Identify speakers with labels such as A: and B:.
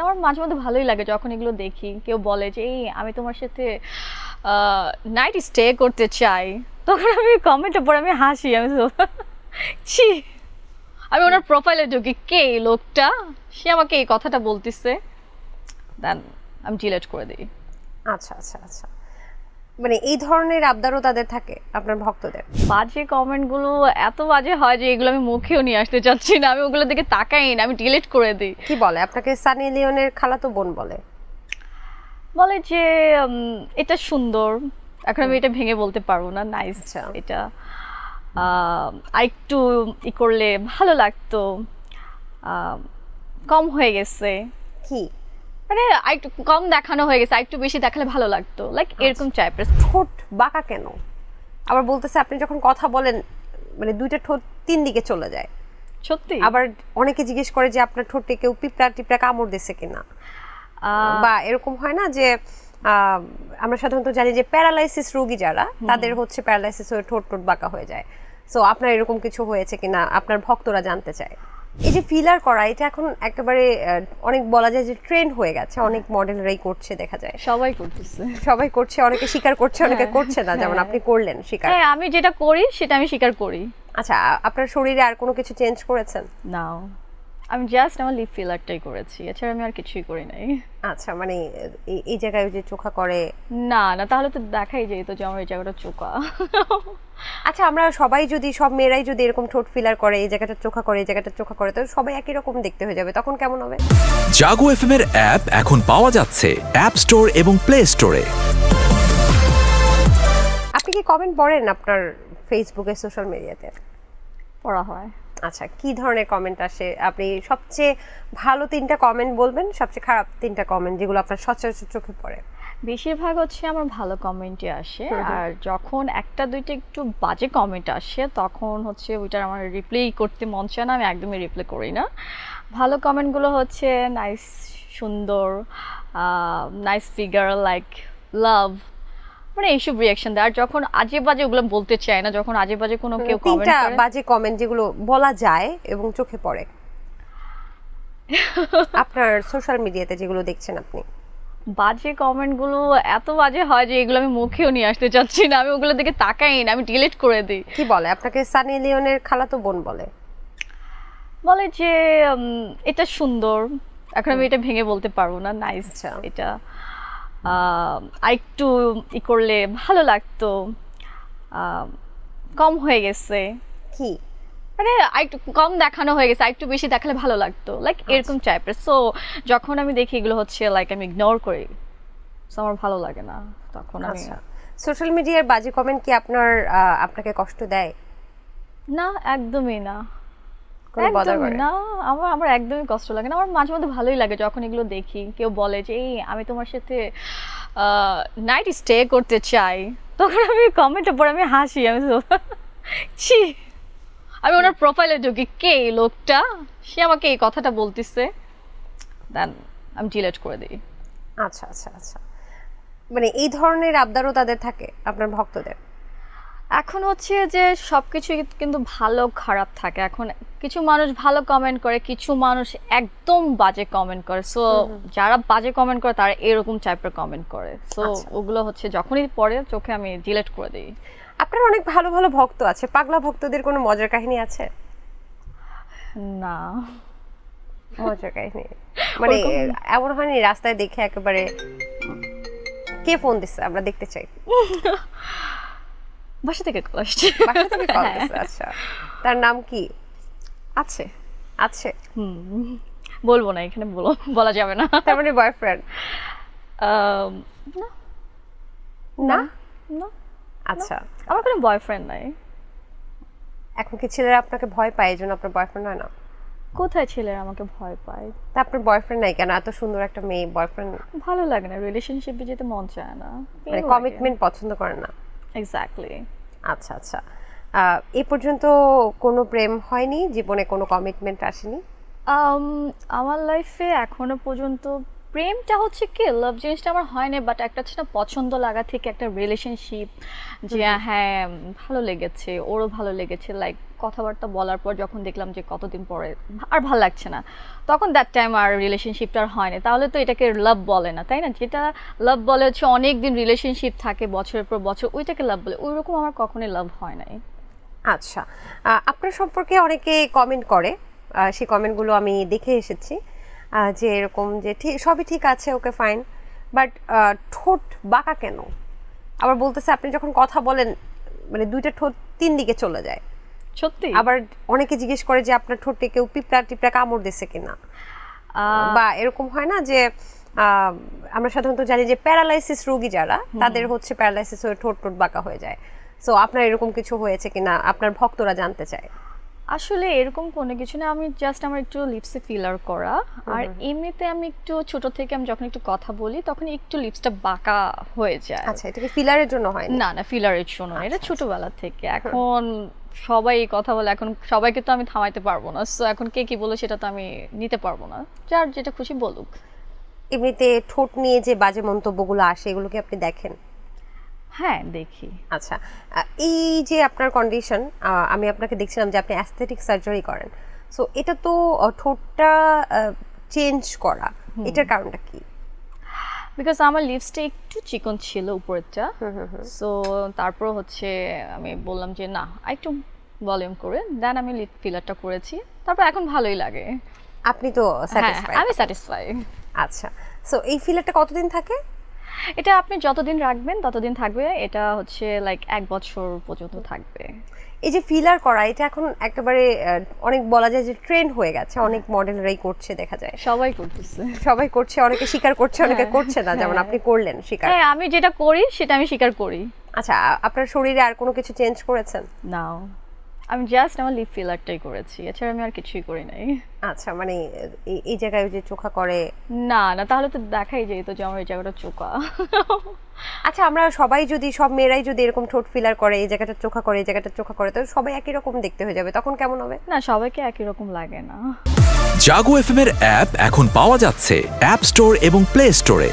A: আমার মাঝে মধ্যে ভালোই লাগে যখন এগুলো দেখি কেউ বলে যে এই আমি তোমার সাথে নাইট স্টে করতে চাই, তখন আমি কমেন্টে পড়ে আমি হাসি, আমি ছি, আমি ওনার প্রোফাইলে ঢুকি কে এই লোকটা, সে আমাকে এই কথাটা বলতেছে, দেন আমি ডিলিট করে দিই।
B: আচ্ছা আচ্ছা আচ্ছা, মানে এই ধরনের আবদারও তাদের থাকে আপনার ভক্তদের?
A: বাজে কমেন্টগুলো এত বাজে হয় যে এগুলো আমি মুখেও নিয়ে আসতে চাচ্ছি না, আমি ওগুলো দিকে তাকাই না, আমি ডিলিট করে দিই।
B: কি বলে আপনাকে? সানি লিওনের খালাতো বোন বলে
A: বলে যে এটা সুন্দর, এখন আমি এটা ভেঙে বলতে পারবো না, নাইস, এটা আরেকটু ই করলে ভালো লাগতো, কম হয়ে গেছে,
B: কি
A: মানে আরেকটু কম দেখানো হয়ে গেছে, আরেকটু বেশি দেখালে ভালো লাগতো, লাইক এরকম টাইপের।
B: ঠোঁট বাঁকা কেন? আবার বলতেছে আপনি যখন কথা বলেন মানে দুইটা ঠোঁট তিন দিকে চলে যায়।
A: সত্যি?
B: আবার অনেকে জিজ্ঞেস করে যে আপনার ঠোঁটে কেউ পিঁপড়া টিপড়া কামড় দিছে কিনা, বা এরকম হয় না যে আমরা সাধারণত জানি যে প্যারালাইসিস রোগী যারা, তাদের হচ্ছে প্যারালাইসিস হয়ে ঠোঁট টোট বাঁকা হয়ে যায়। সো আপনার এরকম কিছু হয়েছে কিনা আপনার ভক্তরা জানতে চায়। এই যে ফিলার করা, এটা এখন একেবারে অনেক বলা যায় যে ট্রেন্ড হয়ে গেছে, অনেক মডেলরাই করছে, দেখা যায়
A: সবাই করতেছে,
B: সবাই করছে, অনেকে স্বীকার করছে, অনেকে করছে না, যেমন আপনি করলেন স্বীকার।
A: হ্যাঁ, আমি যেটা করি সেটা আমি স্বীকার করি।
B: আচ্ছা, আপনার শরীরে আর কোনো কিছু চেঞ্জ করেছেন?
A: না, আমি জাস্ট আমার লিপ ফিলারটাই করেছি, এছাড়া আমি আর কিছুই করি নাই।
B: আচ্ছা, মানে এই জায়গায় যে চোখা করে?
A: না না, তাহলে তো দেখাই যেত যে আমার এই জায়গাটা চোখা।
B: আচ্ছা, আমরা সবাই যদি, সব মেয়েরাই যদি এরকম ঠোঁট ফিলার করে, এই জায়গাটা চোখা করে, এই জায়গাটা চোখা করে, তো সবাই একই রকম দেখতে হয়ে যাবে, তখন কেমন হবে?
C: জাগো এফএম এর অ্যাপ এখন পাওয়া যাচ্ছে অ্যাপ স্টোর এবং প্লে স্টোরে।
B: আপনি কি কমেন্ট পড়েন আপনার ফেসবুকে, সোশ্যাল মিডিয়াতে?
A: পড়া হয়।
B: আচ্ছা, কি ধরনের কমেন্ট আসে? আপনি সবচেয়ে ভালো তিনটা কমেন্ট বলবেন, সবচেয়ে খারাপ তিনটা কমেন্ট যেগুলো আপনার সচরাচর চোখে পড়ে।
A: বেশিরভাগ হচ্ছে আমার ভালো কমেন্টই আসে, আর যখন একটা দুইটা একটু বাজে কমেন্ট আসে তখন হচ্ছে ওইটার আমার রিপ্লাই করতে মন চায় না, আমি একদমই রিপ্লাই করি না। ভালো কমেন্টগুলো হচ্ছে নাইস, সুন্দর, নাইস ফিগার, লাইক লাভ, মানে এইসব রিয়াকশন দেয়। আর যখন আজে বাজে ওগুলো বলতে চায় না, যখন আজে বাজে কোনো কেউ কমেন্ট
B: তিনটা
A: করে,
B: বাজে কমেন্ট যেগুলো বলা যায় এবং চোখে পড়ে আপনার সোশ্যাল মিডিয়াতে যেগুলো দেখছেন আপনি।
A: বাজে কমেন্টগুলো এত বাজে হয় যে এগুলো আমি মুখেও নিয়ে আসতে চাচ্ছি না, আমি ওগুলো দিকে তাকাই না, আমি ডিলিট করে দিই।
B: কি বলে আপনাকে? সানি লিওনের খালাতো বোন বলে
A: বলে যে এটা সুন্দর, এখন আমি এটা ভেঙে বলতে পারবো না, নাইস, এটা আরেকটু ই করলে ভালো লাগতো, কম হয়ে গেছে,
B: কি
A: মানে আরেকটু কম দেখানো হয়ে গেছে, আরেকটু বেশি দেখালে ভালো লাগতো, লাইক এরকম টাইপের। সো যখন আমি দেখি এগুলো হচ্ছে লাইক আমি ইগনোর করি, সো আমার ভালো লাগে না তখন আমি।
B: সোশ্যাল মিডিয়ার বাজে কমেন্ট কি আপনাকে কষ্ট দেয়?
A: না, একদমই না,
B: একদমই
A: না, আমার একদমই কষ্ট লাগে না। আমার মাঝে মধ্যে ভালোই লাগে যখন এগুলো দেখি কেউ বলে যে এই আমি তোমার সাথে নাইট স্টে করতে চাই, তখন আমি কমেন্টে পড়ে আমি হাসি, আমি ছি, আমি ওনার প্রোফাইলে ঢুকি কে এই লোকটা, সে আমাকে এই কথাটা বলতেছে, দেন আমি ডিলিট করে দিই।
B: আচ্ছা আচ্ছা আচ্ছা, মানে এই ধরনের আবদারও তাদের থাকে আপনার ভক্তদের?
A: এখন হচ্ছে যে সবকিছু কিন্তু ভালো খারাপ থাকে। এখন কিছু মানুষ ভালো কমেন্ট করে, কিছু মানুষ একদম বাজে কমেন্ট করে। সো যারা বাজে কমেন্ট করে তারা এরকম টাইপের কমেন্ট করে, সো ওগুলো হচ্ছে যখনই পড়ে চোখে আমি ডিলিট করে দিই।
B: আপনার অনেক ভালো ভালো ভক্ত আছে, পাগলা ভক্তদের কোনো মজার কাহিনী আছে?
A: না,
B: মজার কাহিনী মানে এমন হয়নি রাস্তায় দেখে একেবারে কে ফোন দিচ্ছে আমরা দেখতে চাই?
A: বাসা থেকে কল আসছে।
B: বাসা থেকে কল দিচ্ছে? আচ্ছা, তার নাম কি?
A: আছে
B: আছে,
A: বলবো না এখানে, বলা যাবে না।
B: তার মানে বয়ফ্রেন্ড?
A: না
B: না
A: না,
B: আচ্ছা,
A: আমার কোনো বয়ফ্রেন্ড নাই।
B: এখন কি ছেলেরা আপনাকে ভয় পায় এই জন্য আপনার বয়ফ্রেন্ড হয় না?
A: কোথায় ছেলেরা আমাকে ভয় পায়?
B: তা আপনার বয়ফ্রেন্ড নাই কেন? এত সুন্দর একটা মেয়ে, বয়ফ্রেন্ড
A: ভালো লাগে না, রিলেশনশিপে যেতে মন চায় না,
B: মানে কমিটমেন্ট পছন্দ করেন না?
A: এক্স্যাক্টলি।
B: আচ্ছা আচ্ছা, এই পর্যন্ত কোনো প্রেম হয়নি জীবনে, কোনো কমিটমেন্ট আসেনি?
A: আমার লাইফে এখনো পর্যন্ত প্রেমটা হচ্ছে কি, লাভ জিনিসটা আমার হয়নি, বাট একটা হচ্ছে না পছন্দ লাগা থেকে একটা রিলেশনশিপ, যে হ্যাঁ ভালো লেগেছে, ওরও ভালো লেগেছে, লাইক কথাবার্তা বলার পর যখন দেখলাম যে কতদিন পরে আর ভাল লাগছে না, তখন দ্যাট টাইম আর রিলেশনশিপটা আর হয় না। তাহলে তো এটাকে লাভ বলে না, তাই না? যেটা লাভ বলে হচ্ছে অনেক দিন রিলেশনশিপ থাকে বছরের পর বছর, ওইটাকে লাভ বলে। ওইরকম আমার কখনোই লাভ হয় নাই।
B: আচ্ছা, আপনার সম্পর্কে অনেকে কমেন্ট করে, সেই কমেন্টগুলো আমি দেখে এসেছি, যে এরকম যে ঠিক সবই ঠিক আছে, ওকে ফাইন, বাট ঠোঁট বাঁকা কেন? আবার বলতেছে আপনি যখন কথা বলেন মানে দুইটা ঠোঁট তিন দিকে চলে যায়।
A: সত্যি?
B: আবার অনেকে জিজ্ঞেস করে যে আপনার ঠোঁটে কেউ পিঁপড়া টিপড়া কামড় দিছে কিনা, বা এরকম হয় না যে আমরা সাধারণত জানি যে প্যারালাইসিস রোগী যারা, তাদের হচ্ছে প্যারালাইসিস হয়ে ঠোঁট টোট বাঁকা হয়ে যায়। সো আপনার এরকম কিছু হয়েছে কিনা আপনার ভক্তরা জানতে চায়।
A: আসলে এরকম কোনো কিছু না, আমি জাস্ট আমার একটু লিপসে ফিলার করা, আর এমনিতে আমি একটু ছোট থেকে আমি যখন একটু কথা বলি তখন একটু লিপসটা বাঁকা হয়ে যায়।
B: আচ্ছা, এটা কি ফিলারের জন্য হয়?
A: না না, ফিলারের জন্য না, এটা ছোটবেলা থেকে। এখন সবাই কথা বলে, এখন সবাইকে তো আমি থামাইতে পারবো না, সো এখন কে কি বলে সেটা তো আমি নিতে পারবো না, যার যেটা খুশি বলুক।
B: এমনিতে ঠোঁট নিয়ে যে বাজে মন্তব্যগুলো আসে এগুলো কি আপনি দেখেন?
A: হ্যাঁ, দেখি।
B: আচ্ছা, এই যে আপনার কন্ডিশন, আমি আপনাকে দেখছিলাম যে আপনি অ্যাস্থেটিক সার্জারি করেন, সো এটা তো ঠোঁটটা চেঞ্জ করা, এটার কারণটা কি?
A: বিকজ আমার লিপসটা একটু চিকন ছিল উপরেরটা, সো তারপর হচ্ছে আমি বললাম যে না, একটু ভলিউম করে দেন আমি লিপ ফিলারটা করেছি, তারপর এখন ভালোই লাগে।
B: আপনি তো স্যাটিসফাইড?
A: আমি স্যাটিসফাই।
B: আচ্ছা, সো এই ফিলারটা কতদিন থাকে?
A: এটা আপনি যতদিন রাখবেন ততদিন থাকবে, এটা হচ্ছে লাইক 1 বছর পর্যন্ত থাকবে।
B: এই যে ফিলার করা, এটা এখন একেবারে অনেক বলা যায় যে ট্রেন্ড হয়ে গেছে, অনেক মডেলরাই করছে, দেখা যায়
A: সবাই করতেছে।
B: সবাই করছে, অনেকে স্বীকার করছে, অনেকে করছে না, যেমন আপনি করলেন স্বীকার।
A: হ্যাঁ, আমি যেটা করি সেটা আমি স্বীকার করি।
B: আচ্ছা, আপনার শরীরে আর কোনো কিছু চেঞ্জ করেছেন?
A: না, আমি জাস্ট আমার লিপ ফিলারটাই করেছি, এছাড়া আমি আর কিছুই করি নাই।
B: আচ্ছা, মানে এই জায়গায় যে চোখা করে?
A: না না, তাহলে তো দেখাই যেত যে আমার এই জায়গাটা চোখা।
B: আচ্ছা, আমরা সবাই যদি, সব মেয়েরাই যদি এরকম ঠোঁট ফিলার করে, এই জায়গাটা চোখা করে, এই জায়গাটা চোখা করে, তো সবাই একই রকম দেখতে হয়ে যাবে, তখন কেমন হবে?
A: না, সবাইকে একই রকম লাগে না।
C: জাগো এফএম এর অ্যাপ এখন পাওয়া যাচ্ছে অ্যাপ স্টোর এবং প্লে স্টোরে।